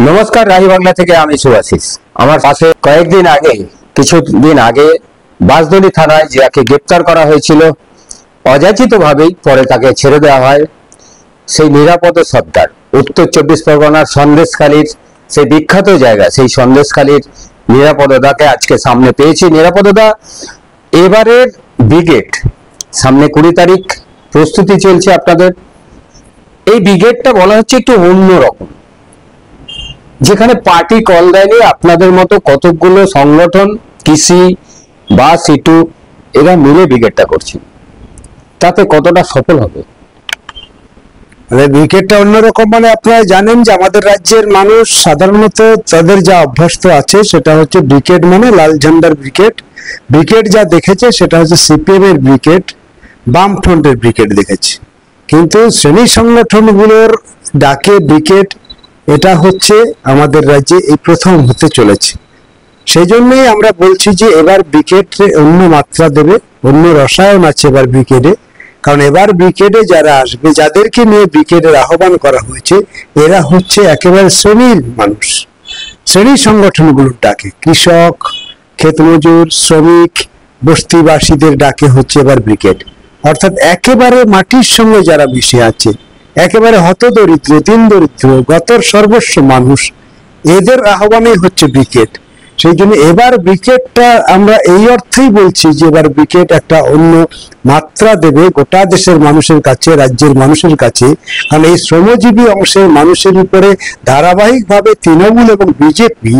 নমস্কার, রাহি বাংলা থেকে আমি সুভাশিস। আমার পাশে কিছুদিন আগে বাঁশদড়ি থানায় যাকে গ্রেপ্তার করা হয়েছিল অযাচিতভাবেই, পরে তাকে ছেড়ে দেওয়া হয়, সেই নিরাপদ সর্দার, উত্তর 24 পরগনার সন্দেশখালীর সেই বিখ্যাত জায়গা, সেই সন্দেশখালীর নিরাপদদাকে আজকে সামনে পেয়েছি। নিরাপদদা এবারের ব্রিগেড সামনে 20 তারিখ প্রস্তুতি চলছে আপনাদের। এই ব্রিগেডটা বলা হচ্ছে একটু অন্যরকম, যেখানে পার্টি কল দেয়নি, আপনাদের মতো কতকগুলো সংগঠন, কৃষি বা সিটু, এরা মিলে ব্রিগেডটা করছে। তাতে কতটা সফল হবে? ব্রিগেডটা অন্যরকম মানে আপনারা জানেন যে আমাদের রাজ্যের মানুষ সাধারণত তাদের যা অভ্যস্ত আছে সেটা হচ্ছে ব্রিগেড মানে লাল ঝান্ডার ব্রিগেড। ব্রিগেড যা দেখেছে সেটা হচ্ছে সিপিএম এর ব্রিগেড, বামফ্রন্টের ব্রিগেড দেখেছে। কিন্তু শ্রেণী সংগঠনগুলোর ডাকে ব্রিগেড, এটা হচ্ছে আমাদের রাজ্যে এই প্রথম হতে চলেছে। সেই জন্যই আমরা বলছি যে এবার ব্রিগেড অন্য মাত্রা দেবে, অন্য রসায়ন আছে এবার ব্রিগেডে। কারণ এবার ব্রিগেডে যারা আসবে, যাদেরকে নিয়ে ব্রিগেডের আহ্বান করা হয়েছে, এরা হচ্ছে একেবারে শ্রেণীর মানুষ, শ্রেণী সংগঠনগুলোর ডাকে, কৃষক, ক্ষেতমজুর, শ্রমিক, বস্তিবাসীদের ডাকে হচ্ছে এবার ব্রিগেড। অর্থাৎ একেবারে মাটির সঙ্গে যারা মিশে আছে, একেবারে হতদরিদ্র, দিন দরিদ্র, গতর সর্বস্ব মানুষ, এদের আহ্বানে হচ্ছে ব্রিগেড। সেই জন্য এবার ব্রিগেডটা আমরা এই অর্থেই বলছি যে এবার ব্রিগেড একটা অন্য মাত্রা দেবে গোটা দেশের মানুষের কাছে, রাজ্যের মানুষের কাছে। কারণ এই শ্রমজীবী অংশের মানুষের উপরে ধারাবাহিকভাবে তৃণমূল এবং বিজেপি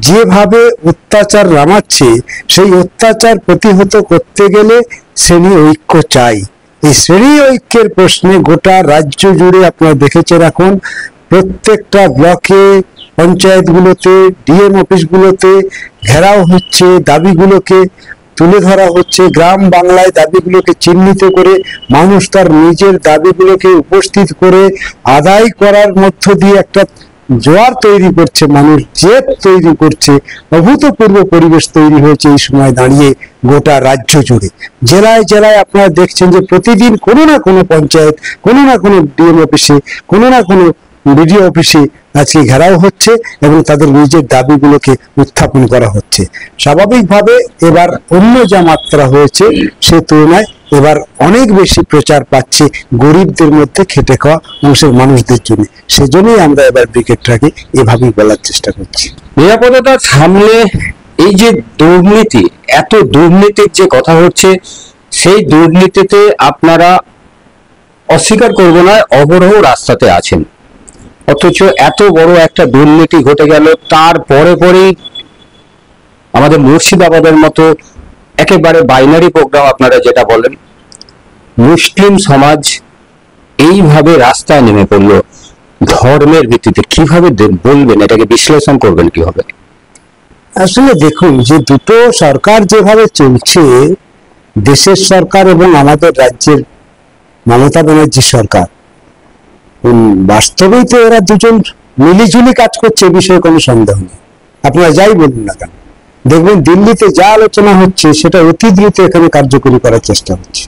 যেভাবে অত্যাচার নামাচ্ছে, সেই অত্যাচার প্রতিহত করতে গেলে শ্রেণী ঐক্য চাই। এই শ্রেণী ঐক্যের প্রশ্নে গোটা রাজ্য জুড়ে আপনারা দেখেছেন এখন প্রত্যেকটা ব্লকে, পঞ্চায়েতগুলোতে, ডিএম অফিসগুলোতে ঘেরাও হচ্ছে, দাবিগুলোকে তুলে ধরা হচ্ছে, গ্রাম বাংলায় দাবিগুলোকে চিহ্নিত করে মানুষ তার নিজের দাবিগুলোকে উপস্থিত করে আদায় করার মধ্য দিয়ে একটা জোয়ার তৈরি করছে, মানুষ জেদ তৈরি করছে। অভূতপূর্ব পরিবেশ তৈরি হয়েছে এই সময় দাঁড়িয়ে গোটা রাজ্য জুড়ে। জেলায় জেলায় আপনারা দেখছেন যে প্রতিদিন কোনো না কোনো পঞ্চায়েত, কোনো না কোনো ডিএম অফিসে, কোনো না কোনো বিডিও অফিসে আজকে ঘেরাও হচ্ছে এবং তাদের নিজের দাবিগুলোকে উত্থাপন করা হচ্ছে। স্বাভাবিকভাবে এবার অন্য যা মাত্রা হয়েছে সে তুলনায় এবার অনেক বেশি প্রচার পাচ্ছে গরিবদের মধ্যে, খেটে খাওয়া অংশের মানুষদের জন্য। সেজন্যই আমরা এবার ব্রিগেডটাকে এভাবেই বলার চেষ্টা করছি। নিরাপত্তার সামনে এই যে দুর্নীতি, এত দুর্নীতির যে কথা হচ্ছে, সেই দুর্নীতিতে আপনারা অস্বীকার করবো না, অবরোহ রাস্তাতে আছেন। অথচ এত বড় একটা দুর্নীতি ঘটে গেল, তারপরে পরেই আমাদের মুর্শিদাবাদের মতো একেবারে বাইনারি প্রোগ্রাম, আপনারা যেটা বলেন, মুসলিম সমাজ এইভাবে রাস্তায় নেমে পড়লো ধর্মের ভিত্তিতে। কিভাবে বলবেন, এটাকে বিশ্লেষণ করবেন কিভাবে? আসলে দেখুন যে দুটো সরকার যেভাবে চলছে, দেশের সরকার এবং আমাদের রাজ্যের মমতা ব্যানার্জি সরকার, বাস্তবেই তো এরা দুজন মিলিঝুলি কাজ করছে, এ বিষয়ে কোনো সন্দেহ নেই। আপনারা যাই বলুন না কেন, দেখবেন দিল্লিতে যা আলোচনা হচ্ছে সেটা অতি দ্রুত এখানে কার্যকরী করার চেষ্টা হচ্ছে।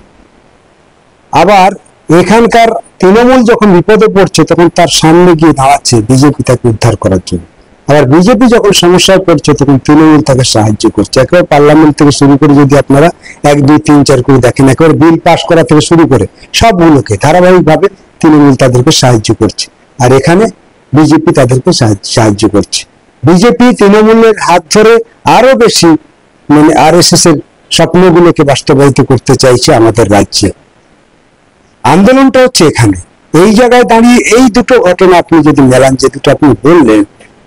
আবার এখানকার তৃণমূল যখন বিপদে পড়ছে তখন তার সামনে গিয়ে দাঁড়াচ্ছে বিজেপি তাকে উদ্ধার করার জন্য। আবার বিজেপি যখন সমস্যায় পড়ছে তখন তৃণমূল তাকে সাহায্য করছে। একেবারে পার্লামেন্ট থেকে শুরু করে যদি আপনারা 1, 2, 3, 4 করে দেখেন, একেবারে বিল পাস করা থেকে শুরু করে সবগুলোকে ধারাবাহিকভাবে তৃণমূল তাদেরকে সাহায্য করছে, আর এখানে বিজেপি তাদেরকে সাহায্য করছে। বিজেপি তৃণমূলের হাত ধরে আরো বেশি মানে আরএসএস এর স্বপ্নগুলোকে বাস্তবায়িত করতে চাইছে আমাদের রাজ্যে। আন্দোলনটা হচ্ছে এখানে, এই জায়গায় দাঁড়িয়ে এই দুটো ঘটনা আপনি যদি মেলান, যে দুটো আপনি বললেন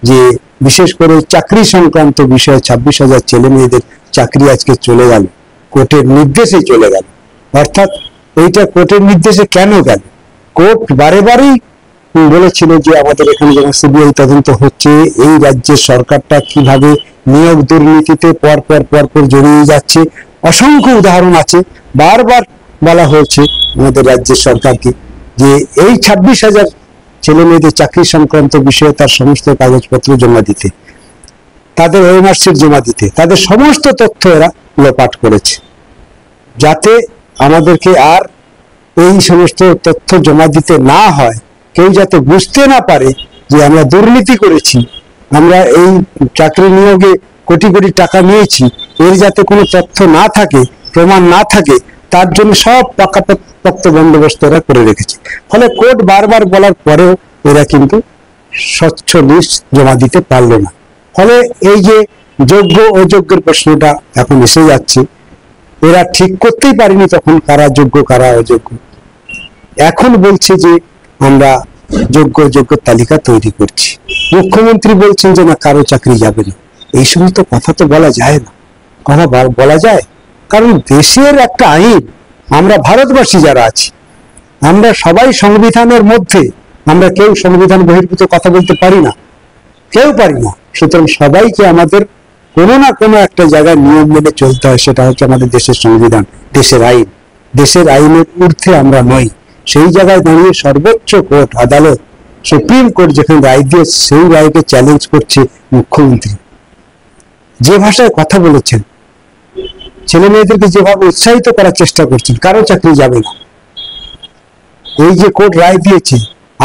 যে বিশেষ করে চাকরি সংক্রান্ত বিষয়ে 26,000 ছেলে মেয়েদের চাকরি আজকে চলে গেল, কোর্টের নির্দেশে চলে গেল। অর্থাৎ এইটা কোর্টের নির্দেশে কেন গেল? কোর্ট বারেবারই বলেছিল যে আমাদের এখানে যখন সিবিআই তদন্ত হচ্ছে, এই রাজ্যের সরকারটা কিভাবে নিয়োগ দুর্নীতিতে পরপর জড়িয়ে যাচ্ছে। অসংখ্য উদাহরণ আছে, বারবার বলা হয়েছে আমাদের রাজ্যের সরকারকে যে এই 26,000 ছেলে মেয়েদের চাকরি সংক্রান্ত বিষয়ে তার সমস্ত কাগজপত্র জমা দিতে, তাদের ওএমআর জমা দিতে, তাদের সমস্ত তথ্য এরা লোপাট করেছে, যাতে আমাদেরকে আর এই সমস্ত তথ্য জমা দিতে না হয়, কেউ যাতে বুঝতে না পারে যে আমরা দুর্নীতি করেছি, আমরা এই চাকরি নিয়োগে কোটি কোটি টাকা নিয়েছি, এর যাতে কোনো তথ্য না থাকে, প্রমাণ না থাকে, তার জন্য সব পাকাপোক্ত বন্দোবস্ত এরা করে রেখেছে। ফলে কোর্ট বারবার বলার পরেও এরা কিন্তু স্বচ্ছ লিস্ট জমা দিতে পারলো না। ফলে এই যে যোগ্য অযোগ্যের প্রশ্নটা এখন এসে যাচ্ছে, এরা ঠিক করতেই পারেনি তখন কারা যোগ্য কারা অযোগ্য। এখন বলছে যে আমরা যোগ্য অযোগ্য তালিকা তৈরি করছি, মুখ্যমন্ত্রী বলছেন যে না কারো চাকরি যাবে না। এই সমস্ত কথা তো বলা যায় না। কথা বলা যায় কারণ দেশের একটা আইন, আমরা ভারতবাসী যারা আছি আমরা সবাই সংবিধানের মধ্যে, আমরা কেউ সংবিধান বহির্ভূত কথা বলতে পারি না, কেউ পারি না। সুতরাং সবাইকে আমাদের কোনো না কোনো একটা জায়গায় নিয়ম মেনে চলতে হয়, সেটা হচ্ছে আমাদের দেশের সংবিধান, দেশের আইন। দেশের আইনের ঊর্ধ্বে আমরা নই। সেই জায়গায় দাঁড়িয়ে সর্বোচ্চ কোর্ট, আদালত, সুপ্রিম কোর্ট যেখানে রায় দিয়েছে সেই রায়কে চ্যালেঞ্জ করছে মুখ্যমন্ত্রী। যে ভাষায় কথা বলেছেন, ছেলে মেয়েদেরকে যেভাবে উৎসাহিত করার চেষ্টা করছেন, কারো চাকরি যাবে না। এই যে কোর্ট রায় দিয়েছে,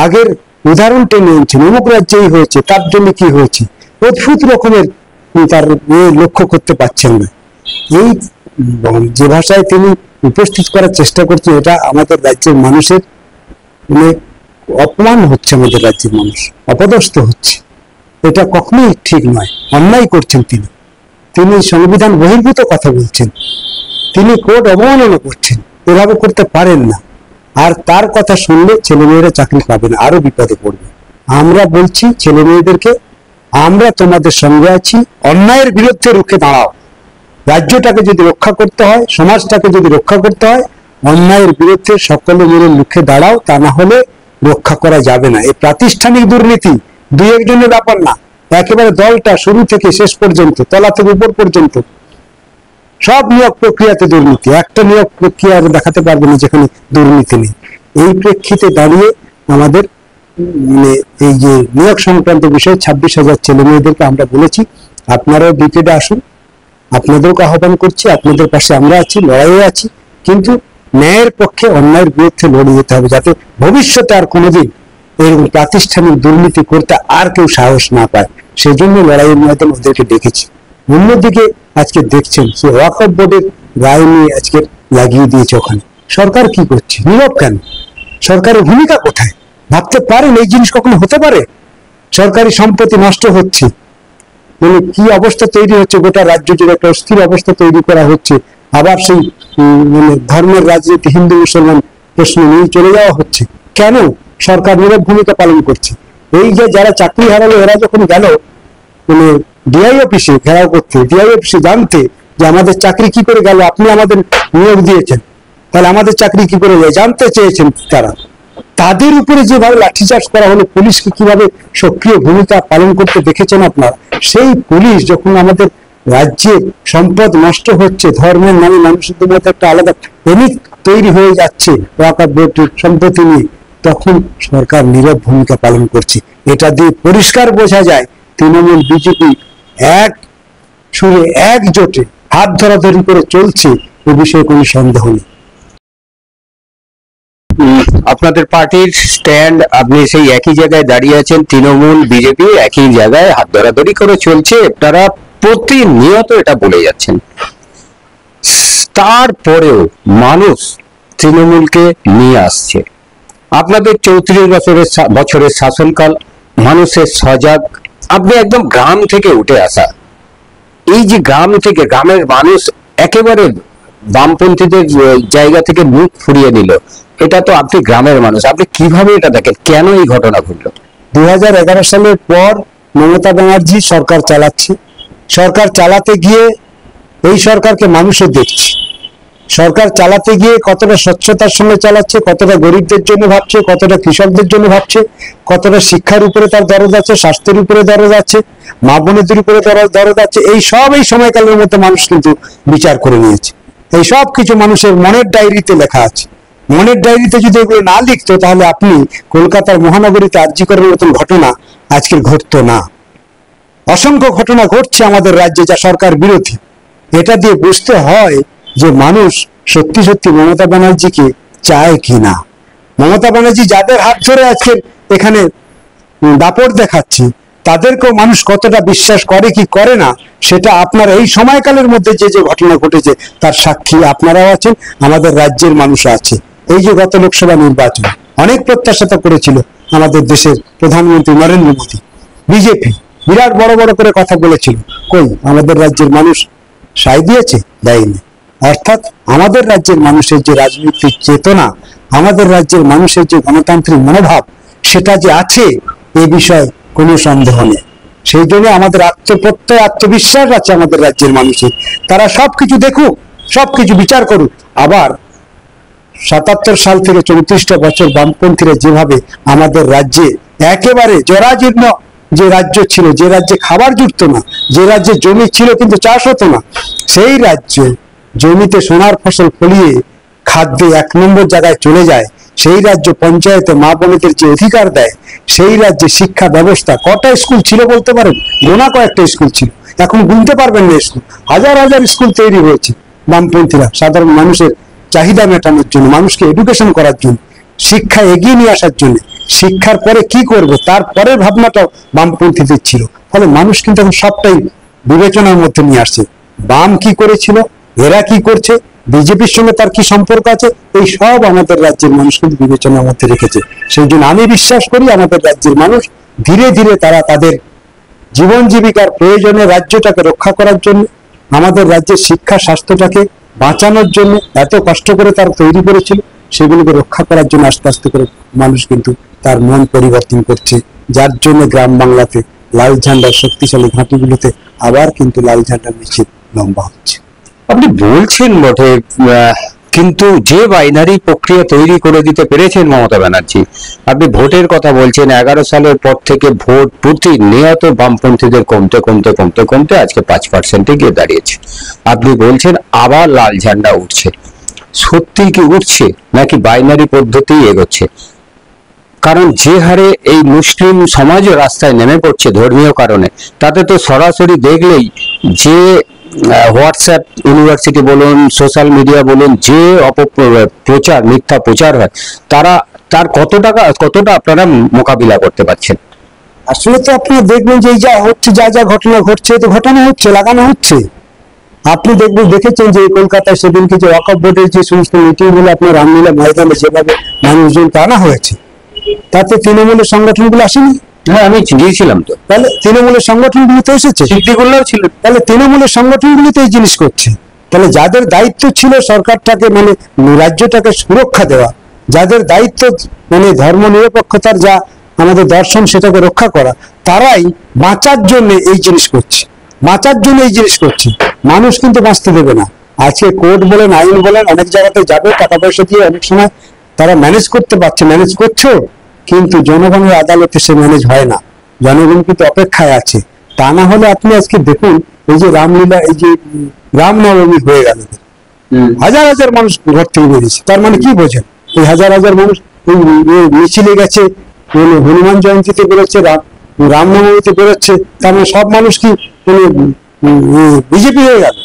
আগের উদাহরণ টেনে এনেছেন, অমুক রাজ্যেই হয়েছে, তার জন্য কি হয়েছে, অদ্ভুত রকমের তার লক্ষ্য করতে পারছেন না। এই যে ভাষায় তিনি উপস্থিত করার চেষ্টা করছেন, এটা আমাদের রাজ্যের মানুষের মানে অপমান হচ্ছে, আমাদের রাজ্যের মানুষ অপদস্থ হচ্ছে। এটা কখনোই ঠিক নয়, অন্যায় করছেন তিনি। তিনি সংবিধান বহির্ভূত কথা বলছেন, তিনি কোর্ট অবমাননা করছেন, এভাবে করতে পারেন না। আর তার কথা শুনলে ছেলেমেয়েরা চাকরি পাবে না, আরো বিপদে পড়বে। আমরা বলছি ছেলে মেয়েদেরকে, আমরা তোমাদের সঙ্গে আছি, অন্যায়ের বিরুদ্ধে রুখে দাঁড়াও। রাজ্যটাকে যদি রক্ষা করতে হয়, সমাজটাকে যদি রক্ষা করতে হয়, অন্যায়ের বিরুদ্ধে সকলে মিলে রুখে দাঁড়াও, তা না হলে রক্ষা করা যাবে না। এই প্রাতিষ্ঠানিক দুর্নীতি দুই একজনের ব্যাপার না, একেবারে দলটা শুরু থেকে শেষ পর্যন্ত, তলা থেকে উপর পর্যন্ত সব নিয়োগ প্রক্রিয়াতে দুর্নীতি। একটা নিয়োগ প্রক্রিয়া দেখাতে পারবে না যেখানে দুর্নীতি নেই। এই প্রেক্ষিতে দাঁড়িয়ে আমাদের মানে এই যে নিয়োগ সংক্রান্ত বিষয়ে 26,000 ছেলে মেয়েদেরকে আমরা বলেছি আপনারাও ব্রিগেডে আসুন, আপনাদেরকে আহ্বান করছি, আপনাদের পাশে আমরা আছি, লড়াইয়ে আছি, কিন্তু ন্যায়ের পক্ষে অন্যায়ের বিরুদ্ধে লড়ে যেতে হবে, যাতে ভবিষ্যতে আর কোনোদিন এরকম প্রাতিষ্ঠানিক দুর্নীতি করতে আর কেউ সাহস না পায়। সেই জন্য লড়াইয়ের ময়দানে ওদেরকে ডেকেছি। অন্যদিকে আজকে দেখছেন যে ওয়াকফ বোর্ডের রায় নিয়ে আজকে লাগিয়ে দিয়েছে ওখানে। সরকার কি করছে? নীরব কেন? সরকারের ভূমিকা কোথায়? ভাবতে পারেন এই জিনিস কখনো হতে পারে? সরকারি সম্পত্তি নষ্ট হচ্ছে, মানে কি অবস্থা তৈরি হচ্ছে, গোটা রাজ্য জুড়ে একটা অস্থির অবস্থা তৈরি করা হচ্ছে। আবার সেই মানে ধর্মের রাজনীতি, হিন্দু মুসলমান প্রশ্ন নিয়ে চলে যাওয়া হচ্ছে। কেন? সরকার নীরব ভূমিকা পালন করছে। এই যে যারা চাকরি হারালো, এরা যখন গেল মানে ডিআই অফিসে ঘেরাও করতে, ডিআই অফিসে জানতে যে আমাদের চাকরি কি করে গেল, আপনি আমাদের নিয়োগ দিয়েছেন, তাহলে আমাদের চাকরি কি করে যায় জানতে চেয়েছেন তারা। তাদের উপরে যেভাবে লাঠিচার্জ করা হলো, পুলিশকে কিভাবে সক্রিয় ভূমিকা পালন করতে দেখেছেন আপনারা। সেই পুলিশ যখন আমাদের রাজ্যের সম্পদ নষ্ট হচ্ছে, ধর্মের নামে মানুষের মধ্যে একটা আলাদা প্রেমিক তৈরি হয়ে যাচ্ছে ওয়াকফ বোর্ডের সম্পত্তি নিয়ে, তখন সরকার নীরব ভূমিকা পালন করছে। এটা দিয়ে পরিষ্কার বোঝা যায় তৃণমূল বিজেপি এক সুরে একজোটে হাত ধরাধরি করে চলছে, এ বিষয়ে কোনো সন্দেহ নেই। আপনাদের পার্টির স্ট্যান্ড, আপনি সেই একই জায়গায় দাঁড়িয়ে আছেন, তৃণমূল বিজেপি একই জায়গায় হাত ধরাধরি করে চলছে, আপনারা প্রতিনিয়ত এটা বলে যাচ্ছেন। তারপরেও মানুষ তৃণমূলকে নিয়ে আসছে। আপনাদের 34 বছরের শাসনকাল, মানুষের সজাগ, আপনি একদম গ্রাম থেকে উঠে আসা। এই যে গ্রাম থেকে, গ্রামের মানুষ একেবারে বামপন্থীদের জায়গা থেকে মুখ ফুরিয়ে নিল, এটা তো আপনি গ্রামের মানুষ, আপনি কিভাবে এটা দেখেন? কেন এই ঘটনা ঘটলো? 2011 সালের পর মমতা ব্যানার্জি সরকার চালাচ্ছে। সরকার চালাতে গিয়ে এই সরকারকে মানুষও দেখছে। সরকার চালাতে গিয়ে কতটা স্বচ্ছতার সঙ্গে চালাচ্ছে, কতটা গরিবদের জন্য ভাবছে, কতটা কৃষকদের জন্য ভাবছে, কতটা শিক্ষার উপরে তার দরদ আছে, স্বাস্থ্যের উপরে দরদ আছে, মা বোনেদের উপরে দরদ আছে। এই সব এই সময়কালের মধ্যে মানুষ কিন্তু বিচার করে নিয়েছে। এই সব কিছু মানুষের মনের ডায়েরিতে লেখা আছে। মনের ডায়েরিতে যদি এগুলো না লিখতো, তাহলে আপনি কলকাতার মহানগরীতে আরজি করার মতন ঘটনা আজকে ঘটতো না। অসংখ্য ঘটনা ঘটছে আমাদের রাজ্যে যা সরকার বিরোধী। এটা দিয়ে বুঝতে হয় যে মানুষ সত্যি সত্যি মমতা ব্যানার্জিকে চায় কিনা। মমতা ব্যানার্জি যাদের হাত ধরে আজকে এখানে দাপট দেখাচ্ছে, তাদেরকেও মানুষ কতটা বিশ্বাস করে কি করে না, সেটা আপনার এই সময়কালের মধ্যে যে যে ঘটনা ঘটেছে তার সাক্ষী আপনারাও আছেন, আমাদের রাজ্যের মানুষ আছে। এই যে গত লোকসভা নির্বাচন অনেক প্রত্যাশা করেছিল আমাদের দেশের প্রধানমন্ত্রী নরেন্দ্র মোদী, বিজেপি বিরাট বড় বড় করে কথা বলেছিল, কই আমাদের রাজ্যের মানুষ সায় দিয়েছে? দেয়নি। অর্থাৎ আমাদের রাজ্যের মানুষের যে রাজনৈতিক চেতনা, আমাদের রাজ্যের মানুষের যে গণতান্ত্রিক মনোভাব, সেটা যে আছে এ বিষয়ে কোনো সন্দেহ নেই। সেই জন্য আমাদের আত্মপ্রত্যয় আত্মবিশ্বাস আছে আমাদের রাজ্যের মানুষের। তারা সবকিছু দেখুক, সবকিছু বিচার করুক। আবার ৭৭ সাল থেকে ৩৪টা বছর বামপন্থীরা যেভাবে আমাদের রাজ্যে একেবারে জরাজীর্ণ যে রাজ্য ছিল, যে রাজ্যে খাবার জুটতো না, যে রাজ্যে জমি ছিল কিন্তু চাষ হতো না, সেই রাজ্যে জমিতে সোনার ফসল ফলিয়ে খাদ্যে ১ নম্বর জায়গায় চলে যায়, সেই রাজ্য পঞ্চায়েতে মা বোনেদের যে অধিকার দেয়, সেই রাজ্যে শিক্ষা ব্যবস্থা, কটা স্কুল ছিল বলতে পারেন? গোনা কয়েকটা স্কুল ছিল, এখন গুনতে পারবেন না স্কুল। হাজার হাজার স্কুল তৈরি হয়েছে বামপন্থীরা সাধারণ মানুষের চাহিদা মেটানোর জন্য, মানুষকে এডুকেশন করার জন্য, শিক্ষা এগিয়ে নিয়ে আসার জন্য। শিক্ষার পরে কি করবে তারপরের ভাবনাটাও বামপন্থীদের ছিল। ফলে মানুষ কিন্তু এখন সবটাই বিবেচনার মধ্যে নিয়ে আসছে। বাম কি করেছিল, এরা কি করছে, বিজেপির সঙ্গে তার কি সম্পর্ক আছে, এই সব আমাদের রাজ্যের মানুষ কিন্তু বিবেচনার মধ্যে রেখেছে। সেই জন্য আমি বিশ্বাস করি আমাদের রাজ্যের মানুষ ধীরে ধীরে তারা তাদের জীবন জীবিকার প্রয়োজনে রাজ্যটাকে রক্ষা করার জন্য, আমাদের রাজ্যের শিক্ষা স্বাস্থ্যটাকে বাঁচানোর জন্য এত কষ্ট করে তারা তৈরি করেছিল, সেগুলোকে রক্ষা করার জন্য আস্তে আস্তে করে মানুষ কিন্তু তার মন পরিবর্তন করছে। যার জন্য গ্রাম বাংলাতে লাল ঝান্ডার শক্তিশালী ঘাঁটিগুলোতে আবার কিন্তু লাল ঝান্ডার মিছিল লম্বা হচ্ছে। আপনি বলছেন বটে, কিন্তু যে বাইনারি প্রক্রিয়া তৈরি করে দিতে পেরেছেন মমতা ব্যানার্জি, আপনি ভোটের কথা বলছেন, 11 সালের পর থেকে ভোট প্রতিনিয়ত বামপন্থীদের কমতে কমতে কমতে কমতে আজকে 5% গিয়ে দাঁড়িয়েছে। আপনি বলছেন আবার লাল ঝান্ডা উঠছে, সত্যি কি উঠছে নাকি বাইনারি পদ্ধতি এগোচ্ছে? কারণ যে হারে এই মুসলিম সমাজও রাস্তায় নেমে পড়ছে ধর্মীয় কারণে, তাতে তো সরাসরি দেখলেই যে হোয়াটসঅ্যাপ ইউনিভার্সিটি বলুন, সোশ্যাল মিডিয়া বলুন, যে অপপ্রচার মিথ্যা প্রচার হয়, তার কতটা আপনারা মোকাবিলা করতে পারছেন? আসলে তো আপনি দেখবেন যে যা হচ্ছে, যা যা ঘটনা ঘটছে, তো ঘটনা হচ্ছে, লাগানো হচ্ছে। আপনি দেখেছেন যে কলকাতায় সেদিনকে যে ওয়াকফ বোর্ডের যে সমস্ত মিটিং গুলো আপনার রামলীলা ময়দানে যেভাবে মানুষজন টানা হয়েছে, তাতে তৃণমূলের সংগঠনগুলো আসেনি? হ্যাঁ, আমি গিয়েছিলাম তো। তাহলে তৃণমূলের সংগঠনগুলো তো এসেছে, সিদ্দিকুল্লাহ ছিল। তাহলে তৃণমূলের সংগঠনগুলো তো এই জিনিস করছে। তাহলে যাদের দায়িত্ব ছিল সরকারটাকে মানে রাজ্যটাকে সুরক্ষা দেওয়া, যাদের দায়িত্ব মানে ধর্ম নিরপেক্ষতার যা আমাদের দর্শন সেটাকে রক্ষা করা, তারাই বাঁচার জন্য এই জিনিস করছে, বাঁচার জন্য এই জিনিস করছে। মানুষ কিন্তু বাঁচতে দেবে না। আজকে কোর্ট বলেন, আইন বলেন, অনেক জায়গাতে যাবে টাকা পয়সা দিয়ে, অনেক সময় তারা ম্যানেজ করতে পারছে, ম্যানেজ করছো, কিন্তু জনগণের আদালতে সে ম্যানেজ হয় না। জনগণ কিন্তু অপেক্ষায় আছে। তা না হলে আপনি আজকে দেখুন, এই যে রামলীলা, এই যে রামনবমী হয়ে গেল, হাজার হাজার মানুষ ঘর থেকে বেরিয়েছে, তার মানে কি বোঝেন? এই হাজার হাজার মানুষ মিছিলে গেছে, হনুমান জয়ন্তীতে বেরোচ্ছে, রামনবমীতে বেরোচ্ছে, তার মানে সব মানুষ কি বিজেপি হয়ে গেল?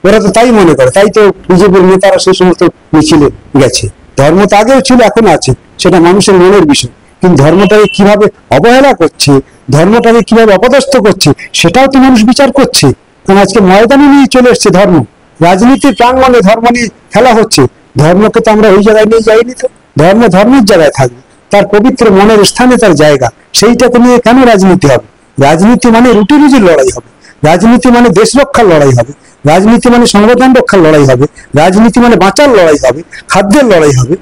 ওরা তো তাই মনে করে, তাই তো বিজেপির নেতারা সেই সমস্ত মিছিলে গেছে। ধর্ম তো আগেও ছিল, এখন আছে, সেটা মানুষের মনের বিষয়। কিন্তু ধর্মটাকে কিভাবে অবহেলা করছে, ধর্মটাকে কিভাবে অপদস্থ করছে, সেটাও তো মানুষ বিচার করছে। কারণ আজকে ময়দানে নিয়ে চলে এসছে ধর্ম, রাজনীতির প্রাঙ্গণে ধর্ম নিয়ে খেলা হচ্ছে। ধর্মকে তো আমরা ওই জায়গায় নিয়ে যাইনি, তো ধর্ম ধর্মের জায়গায় থাকবে, তার পবিত্র মনের স্থানে তার জায়গা, সেইটাকে নিয়ে কেন রাজনীতি হবে? রাজনীতি মানে রুটি রুজির লড়াই হবে, রাজনীতি মানে দেশ রক্ষার লড়াই হবে, রাজনীতি মানে সংবিধান রক্ষার লড়াই হবে, রাজনীতি মানে বাঁচার লড়াই হবে, খাদ্যের লড়াই হবে।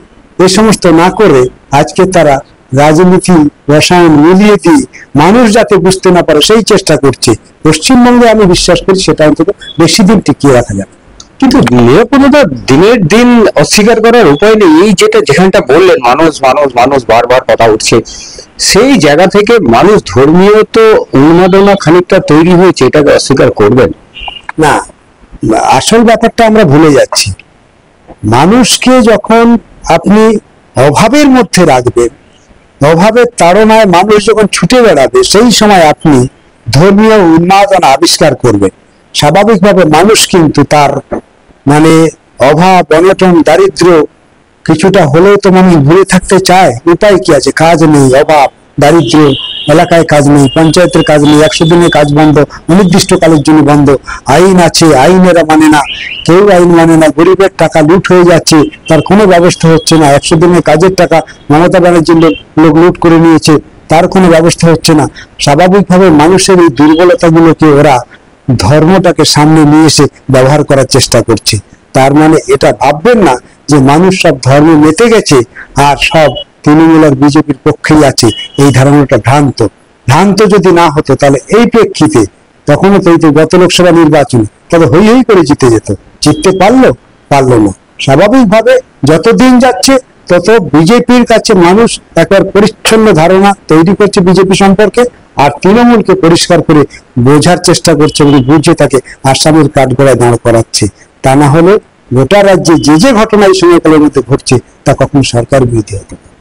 এ সমস্ত না করে আজকে তারা রাজনীতি রসায়ন মিলিয়ে দিয়ে মানুষ যাতে বুঝতে না পারে সেই চেষ্টা করছে। পশ্চিমবঙ্গে আমি বিশ্বাস করি সেটা অন্তত বেশি দিন টিকিয়ে রাখা যাবে। কিন্তু নিরাপত্তা দিনের দিন অস্বীকার করার উপায় নেই। এই যেখানটা বললেন, মানুষ মানুষ মানুষ বারবার কথা উঠছে, সেই জায়গা থেকে মানুষ ধর্মীয় তো উন্মাদনা খানিকটা তৈরি হয়েছে, এটাকে অস্বীকার করবেন না। আসল ব্যাপারটা আমরা ভুলে যাচ্ছি। মানুষকে যখন আপনি অভাবের মধ্যে রাখবেন, অভাবের তাড়নায় মানুষ যখন ছুটে বেড়াবে, সেই সময় আপনি ধর্মীয় উন্মাদনা আবিষ্কার করবেন। স্বাভাবিকভাবে মানুষ কিন্তু তার মানে অভাব, অনটন, দারিদ্র কিছুটা হলেও তো মানুষ ভুলে থাকতে চায়। উপায় কি আছে? কাজ নেই, অভাব, দারিদ্র, এলাকায় কাজ নেই, পঞ্চায়েতের কাজ নেই, 100 দিনের কাজ বন্ধ, অনির্দিষ্টকালের জন্য বন্ধ। আইন আছে, আইনেরা মানে না, কেউ আইন মানে না, গরিবের টাকা লুট হয়ে যাচ্ছে, তার কোনো ব্যবস্থা হচ্ছে না। 100 দিনের কাজের টাকা মমতা ব্যানার্জির লোক লুট করে নিয়েছে, তার কোনো ব্যবস্থা হচ্ছে না। স্বাভাবিকভাবে মানুষের এই দুর্বলতাগুলোকে ওরা ধর্মটাকে সামনে নিয়ে এসে ব্যবহার করার চেষ্টা করছে। তার মানে এটা ভাববেন না যে মানুষ সব ধর্মে মেতে গেছে আর সব তৃণমূল আর বিজেপির পক্ষেই আছে, এই ধারণাটা ভ্রান্ত। ভ্রান্ত যদি না হতো তাহলে এই প্রেক্ষিতে তখনও তো গত লোকসভা নির্বাচনে তবে হই হই করে জিতে যেত। জিততে পারলো না। স্বাভাবিকভাবে যত দিন যাচ্ছে তত বিজেপির কাছে মানুষ একবার পরিচ্ছন্ন ধারণা তৈরি করছে বিজেপি সম্পর্কে, আর তৃণমূলকে পরিষ্কার করে বোঝার চেষ্টা করছে এবং বুঝে তাকে আসামের কাঠগড়ায় দাঁড় করাচ্ছে। তা না হলে গোটা রাজ্যে যে ঘটনা এই সময়কালের মধ্যে ঘটছে তা কখনো সরকার বিরোধী হতে পারে।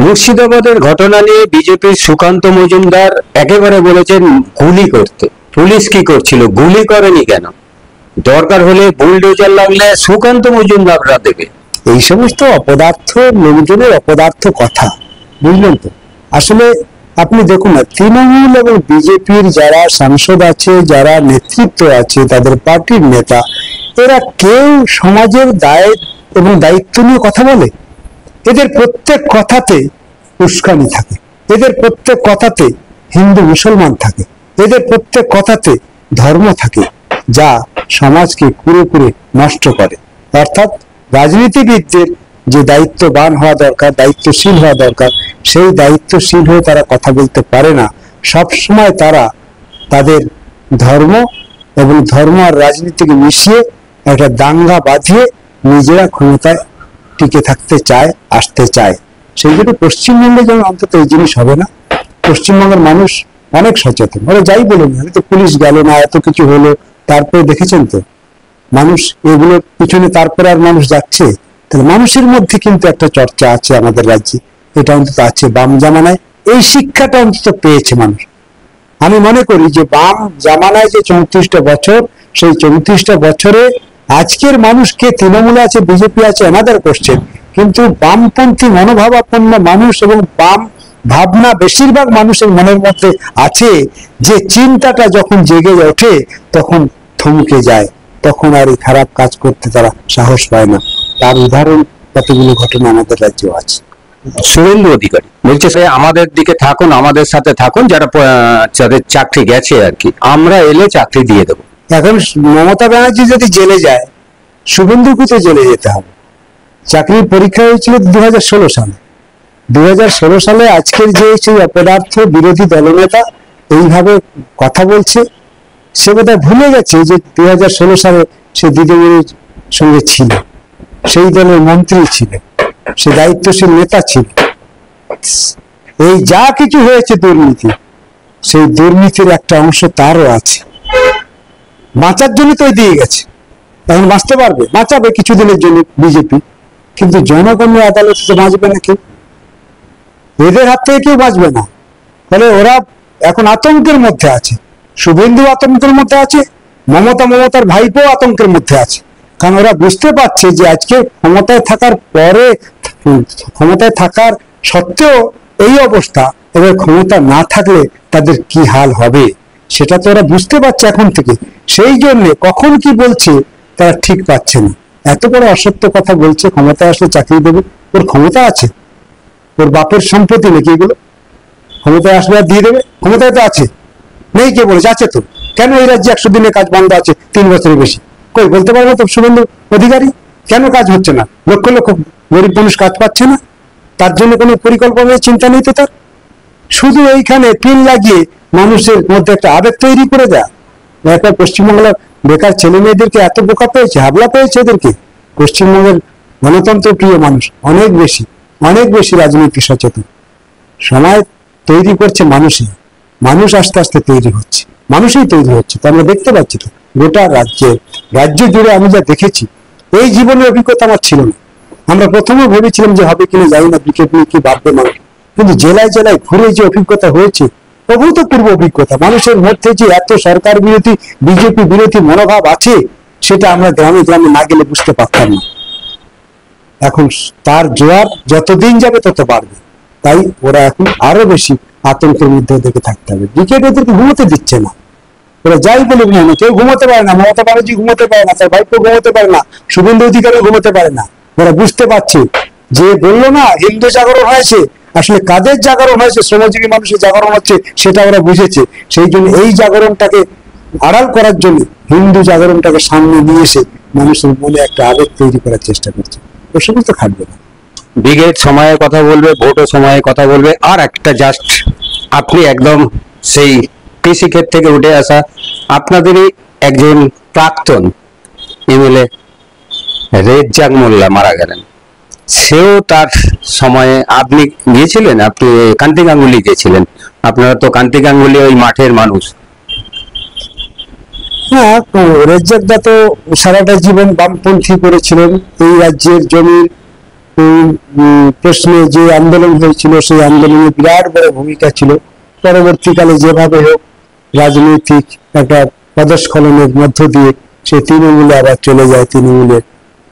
মুর্শিদাবাদের ঘটনা নিয়ে বিজেপির সুকান্ত মজুমদার একেবারে বলেছেন গুলি করতে। পুলিশ কি করছিল? গুলি করেনি কেন? দরকার হলে বুলডোজার লাগলে সুকান্ত মজুমদাররা দেবে। এই সমস্ত অপদার্থ লোকজনের অপদার্থ কথা, বুঝলেন তো? আসলে আপনি দেখুন না, তৃণমূল এবং বিজেপির যারা সাংসদ আছে, যারা নেতৃত্ব আছে, তাদের পার্টির নেতা, এরা কেউ সমাজের দায় এবং দায়িত্ব নিয়ে কথা বলে? এদের প্রত্যেক কথাতে উস্কানি থাকে, এদের প্রত্যেক কথাতে হিন্দু মুসলমান থাকে, এদের প্রত্যেক কথাতে ধর্ম থাকে, যা সমাজকে কুড়ে কুড়ে নষ্ট করে। অর্থাৎ রাজনীতিবিদদের যে দায়িত্ববান হওয়া দরকার, দায়িত্বশীল হওয়া দরকার, সেই দায়িত্বশীল হয়ে তারা কথা বলতে পারে না। সব সময় তারা তাদের ধর্ম এবং ধর্ম আর রাজনীতিকে মিশিয়ে একটা দাঙ্গা বাঁধিয়ে নিজেরা ক্ষমতায় টিকে থাকতে চায়, আসতে চায়। সেই জন্য পশ্চিমবঙ্গে যেমন অন্তত এই জিনিস হবে না। পশ্চিমবঙ্গের মানুষ অনেক সচেতন, ওরা যাই বলুন, তো পুলিশ গেল না, এত কিছু হলো, তারপরে দেখেছেন তো মানুষ এগুলোর পিছনে, তারপরে আর মানুষ যাচ্ছে। তাহলে মানুষের মধ্যে কিন্তু একটা চর্চা আছে আমাদের রাজ্যে, এটা অন্তত আছে। বাম জামানায় এই শিক্ষাটা অন্তত পেয়েছে মানুষ। আমি মনে করি যে বাম জামানায় যে 34টা বছর, সেই 34টা বছরে আজকের মানুষকে তৃণমূলে আছে, বিজেপি আছে, অ্যানাদার কোশ্চেন, কিন্তু বামপন্থী মনোভাবাপন্ন মানুষ এবং বাম ভাবনা বেশিরভাগ মানুষের মনের মধ্যে আছে, যে চিন্তাটা যখন জেগে ওঠে তখন থমকে যায়, তখন আর এই খারাপ কাজ করতে তারা সাহস পায় না। তার উদাহরণ কতগুলো ঘটনা আমাদের রাজ্যেও আছে। শুভেন্দু অধিকারী বলছে আমাদের দিকে থাকুন, আমাদের সাথে থাকুন, যাদের চাকরি গেছে আর কি, আমরা এলে চাকরি দিয়ে দেবো। এখন মমতা ব্যানার্জি যদি জেলে যায়, শুভেন্দুকে তো জেলে যেতে হবে। চাকরির পরীক্ষা হয়েছিল 2016 সালে। 2016 সালে আজকের যে সেই অপদার্থ বিরোধী দলনেতা এইভাবে কথা বলছে, সে বোধহয় ভুলে গেছে যে 2016 সালে সে দিদিমণির সঙ্গে ছিল, সেই দলের মন্ত্রী ছিল, সে দায়িত্বশীল নেতা ছিল। এই যা কিছু হয়েছে দুর্নীতি, সেই দুর্নীতির একটা অংশ তারও আছে। বাঁচার জন্য তো দিয়ে গেছে, এখন বাঁচতে পারবে, বাঁচাবে কিছুদিনের জন্য বিজেপি, কিন্তু জনগণের আদালতে তো বাঁচবে না কেউ, এদের হাত থেকে কেউ বাঁচবে না। তাহলে ওরা এখন আতঙ্কের মধ্যে আছে, শুভেন্দু আতঙ্কের মধ্যে আছে, মমতার ভাইপো আতঙ্কের মধ্যে আছে। কারণ ওরা বুঝতে পারছে যে আজকে ক্ষমতায় থাকার পরে, ক্ষমতায় থাকার সত্ত্বেও এই অবস্থা, এবার ক্ষমতা না থাকলে তাদের কি হাল হবে সেটা তো ওরা বুঝতে পারছে এখন থেকে। সেই জন্য কখন কি বলছে তারা ঠিক পাচ্ছে না। এত বড় অসত্য কথা বলছে, ক্ষমতায় আসলে চাকরি দেবে। ওর ক্ষমতা আছে? ওর বাপের সম্পত্তি নাকি এগুলো? ক্ষমতায় আসলে আর দিয়ে দেবে? ক্ষমতায় তো আছে, নেই কে বলেছে? আছে তো। কেন এই রাজ্যে 100 দিনের কাজ বন্ধ আছে 3 বছরের বেশি? কই বলতে পারবো তো শুভেন্দু অধিকারী? কেন কাজ হচ্ছে না? লক্ষ লক্ষ গরিব মানুষ কাজ পাচ্ছে না, তার জন্য কোনো পরিকল্পনা চিন্তা নেই তো তার। শুধু এইখানে পিন লাগিয়ে মানুষের মধ্যে একটা আবেগ তৈরি করে দেয়। একটা পশ্চিমবাংলার বেকার ছেলে মেয়েদেরকে এত বোকা পেয়েছে, হাবলা পেয়েছে এদেরকে। পশ্চিমবঙ্গের গণতন্ত্র প্রিয় মানুষ অনেক বেশি রাজনীতি সচেতন। সময় তৈরি করছে মানুষই, মানুষ আস্তে আস্তে তৈরি হচ্ছে, মানুষই তৈরি হচ্ছে। তো আমরা দেখতে পাচ্ছি তো গোটা রাজ্য জুড়ে আমি যা দেখেছি, এই জীবনের অভিজ্ঞতা আমার ছিল না। আমরা প্রথমে ভেবেছিলাম যে হবে কিনা জানি না, ব্রিকেট নিয়ে কি ভাববে মানুষ, কিন্তু জেলায় জেলায় ঘুরে যে অভিজ্ঞতা হয়েছে, অভূতপূর্ব অভিজ্ঞতা। মানুষের মধ্যে যে এত সরকার বিরোধী, বিজেপি বিরোধী মনোভাব আছে, সেটা আমরা গ্রামে গ্রামে না গেলে বুঝতে পারতাম না। এখন তার জোয়ার যতদিন যাবে তত বাড়বে। তাই ওরা এখন আরো বেশি আতঙ্কের মধ্যে ওদেরকে থাকতে হবে। ব্রিগেড ওদেরকে ঘুমোতে দিচ্ছে না। ওরা যাই বলুক না, কেউ ঘুমোতে পারে না, মমতা ব্যানার্জি ঘুমোতে পারে না, তার ভাইপো ঘুমোতে পারে না, শুভেন্দু অধিকারী ঘুমোতে পারে না। ওরা বুঝতে পারছে যে বললো না হিন্দু জাগরণ হয়েছে, আসলে কাদের জাগরণ হয়েছে, শ্রমজীবী মানুষের জাগরণ হচ্ছে, সেটা ওরা বুঝেছে। সেই জন্য এই জাগরণটাকে আড়াল করার জন্য হিন্দু জাগরণটাকে সামনে নিয়ে এসে মানুষের মনে একটা আবেগ তৈরি করার চেষ্টা করছে। ওর সঙ্গে তো খাটবে না। ব্রিগেড সময়ে কথা বলবে, ভোটও সময়ে কথা বলবে। আর একটা জাস্ট, আপনি একদম সেই কৃষিক্ষেত থেকে উঠে আসা আপনাদেরই একজন প্রাক্তন এমএলএ রেজ্জাক মোল্লা মারা গেলেন। সেও তার সময়ে আপনি গিয়েছিলেন, আপনি কান্তি গাঙ্গুলি গিয়েছিলেন, আপনারা তো কান্তি গাঙ্গুলি ওই মাঠের মানুষ। হ্যাঁ, রেজ্জাকদা তো সারাটা জীবন বামপন্থী করেছিলেন। এই রাজ্যের জমির প্রশ্নে যে আন্দোলন হয়েছিল, সেই আন্দোলনে বিরাট বড় ভূমিকা ছিল। পরবর্তীকালে যেভাবে হোক রাজনৈতিক একটা পদস্খলনের মধ্য দিয়ে সে তৃণমূলে আবার চলে যায়। তৃণমূলের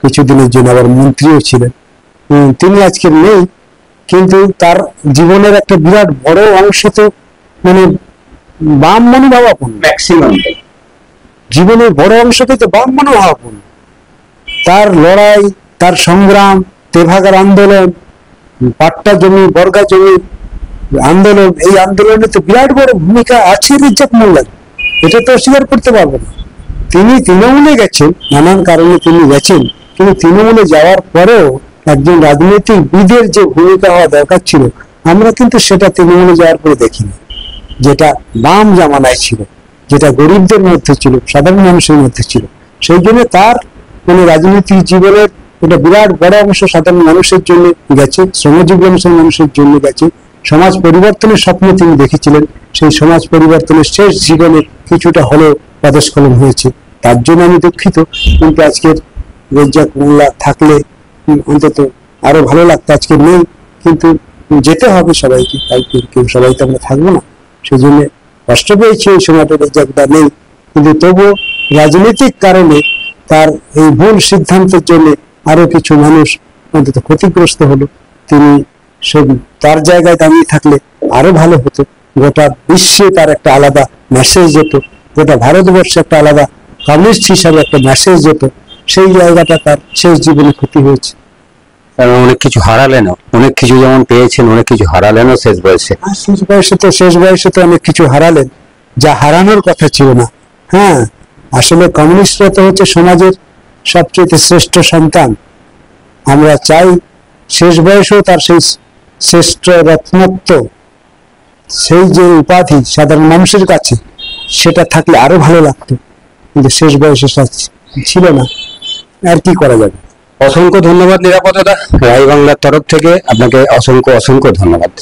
কিছুদিনের জন্য আবার মন্ত্রীও ছিলেন। তিনি আজকে নেই, কিন্তু তার জীবনের একটা বিরাট বড় অংশ তো মানে বাম মনোভাবাপন্ন। ম্যাক্সিমাম জীবনের বড় অংশকে তো বাম মনোভাবাপন্ন। তার লড়াই, তার সংগ্রাম, তেভাগার আন্দোলন, পাট্টা জমি, বর্গা জমি আন্দোলন, এই আন্দোলনে তো বিরাট বড় ভূমিকা আছে রেজ্জাক মোল্লার। এটা তো অস্বীকার করতে পারবো না। তিনি তৃণমূলে গেছেন, নানান কারণে তিনি গেছেন, কিন্তু তৃণমূলে যাওয়ার পরেও একজন রাজনৈতিকবিদের যে ভূমিকা হওয়া দরকার ছিল, আমরা কিন্তু সেটা তৃণমূলে যাওয়ার পরে দেখিনি। যেটা বাম জামানায় ছিল, যেটা গরিবদের মধ্যে ছিল, সাধারণ মানুষের মধ্যে ছিল। সেই জন্য তার মানে রাজনৈতিক জীবনের একটা বিরাট বড় অংশ সাধারণ মানুষের জন্য গেছে, শ্রমজীবী মানুষের জন্য গেছে। সমাজ পরিবর্তনের স্বপ্ন তিনি দেখেছিলেন। সেই সমাজ পরিবর্তনের শেষ জীবনে কিছুটা হলেও পদস্খলন হয়েছে, তার জন্য আমি দুঃখিত। কিন্তু আজকের রেজ্জাক মোল্লা থাকলে অন্তত আরো ভালো লাগতো। আজকে নেই, কিন্তু যেতে হবে সবাইকে, তাই কেউ সবাই তো আমরা থাকবো না। সেই জন্য কষ্ট পেয়েছি ওই সময়টা রেজ্জাকদা নেই, কিন্তু তবুও রাজনৈতিক কারণে তার এই ভুল সিদ্ধান্তের জন্য আরো কিছু মানুষ অন্তত ক্ষতিগ্রস্ত হলো। তিনি তার জায়গায় দাঁড়িয়ে থাকলে আরো ভালো হতো। গোটা বিশ্বে তার একটা আলাদা মেসেজ যেত, গোটা ভারতবর্ষে একটা আলাদা কমিউনিস্ট হিসাবে একটা মেসেজ যেত। সেই জায়গাটা তার শেষ জীবনে ক্ষতি হয়েছে। অনেক কিছু হারালেনও, অনেক কিছু যেমন পেয়েছেন, অনেক কিছু হারালেনও শেষ বয়সে। শেষ বয়সে তো অনেক কিছু হারালেন, যা হারানোর কথা ছিল না। হ্যাঁ, আসলে কমিউনিস্টরা তো হচ্ছে সমাজের সবচেয়ে শ্রেষ্ঠ সন্তান। আমরা চাই শেষ বয়সেও তার সেই শ্রেষ্ঠ রত্নত্ব, সেই যে উপাধি সাধারণ মানুষের কাছে, সেটা থাকলে আরো ভালো লাগতো। কিন্তু শেষ বয়সে ছিল না, আর কি করা যাবে। অসংখ্য ধন্যবাদ নিরাপত্তা রায় বাংলার তরফ থেকে আপনাকে অসংখ্য ধন্যবাদ।